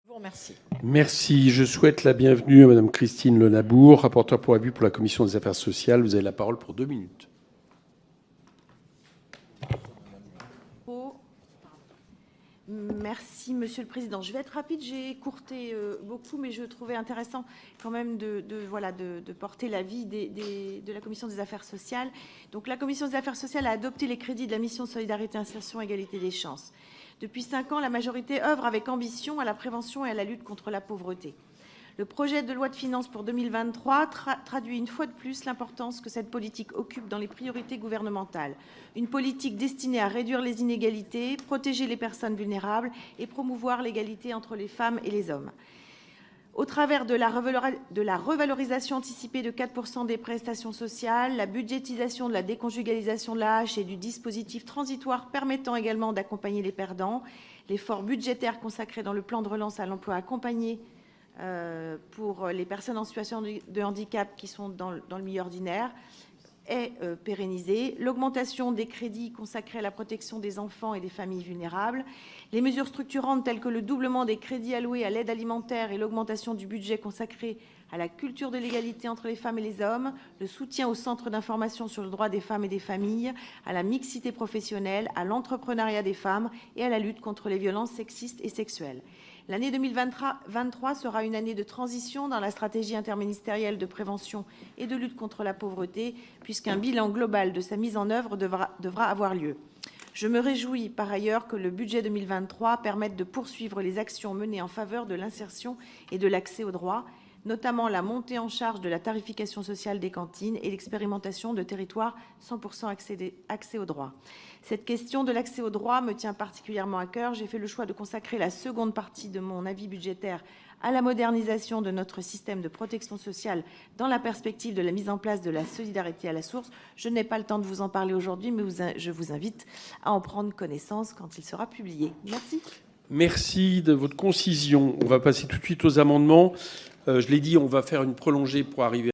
Je vous remercie. Merci. Je souhaite la bienvenue à Madame Christine Lenabour, rapporteure pour avis pour la Commission des affaires sociales. Vous avez la parole pour 2 minutes. Merci, Monsieur le Président. Je vais être rapide. J'ai écourté beaucoup, mais je trouvais intéressant quand même de porter l'avis de la Commission des affaires sociales. Donc, la Commission des affaires sociales a adopté les crédits de la mission Solidarité, Insertion, Égalité des chances. Depuis 5 ans, la majorité œuvre avec ambition à la prévention et à la lutte contre la pauvreté. Le projet de loi de finances pour 2023 traduit une fois de plus l'importance que cette politique occupe dans les priorités gouvernementales. Une politique destinée à réduire les inégalités, protéger les personnes vulnérables et promouvoir l'égalité entre les femmes et les hommes. Au travers de la revalorisation anticipée de 4% des prestations sociales, la budgétisation de la déconjugalisation de la hache et du dispositif transitoire permettant également d'accompagner les perdants, l'effort budgétaire consacré dans le plan de relance à l'emploi accompagné pour les personnes en situation de handicap qui sont dans le milieu ordinaire est pérennisée. L'augmentation des crédits consacrés à la protection des enfants et des familles vulnérables, les mesures structurantes telles que le doublement des crédits alloués à l'aide alimentaire et l'augmentation du budget consacré à la culture de l'égalité entre les femmes et les hommes, le soutien au centre d'information sur le droit des femmes et des familles, à la mixité professionnelle, à l'entrepreneuriat des femmes et à la lutte contre les violences sexistes et sexuelles. L'année 2023 sera une année de transition dans la stratégie interministérielle de prévention et de lutte contre la pauvreté, puisqu'un bilan global de sa mise en œuvre devra avoir lieu. Je me réjouis par ailleurs que le budget 2023 permette de poursuivre les actions menées en faveur de l'insertion et de l'accès aux droits, notamment la montée en charge de la tarification sociale des cantines et l'expérimentation de territoires 100% accès aux droits. Cette question de l'accès aux droits me tient particulièrement à cœur. J'ai fait le choix de consacrer la seconde partie de mon avis budgétaire à la modernisation de notre système de protection sociale dans la perspective de la mise en place de la solidarité à la source. Je n'ai pas le temps de vous en parler aujourd'hui, mais je vous invite à en prendre connaissance quand il sera publié. Merci. Merci de votre concision. On va passer tout de suite aux amendements. Je l'ai dit, on va faire une prolongée pour arriver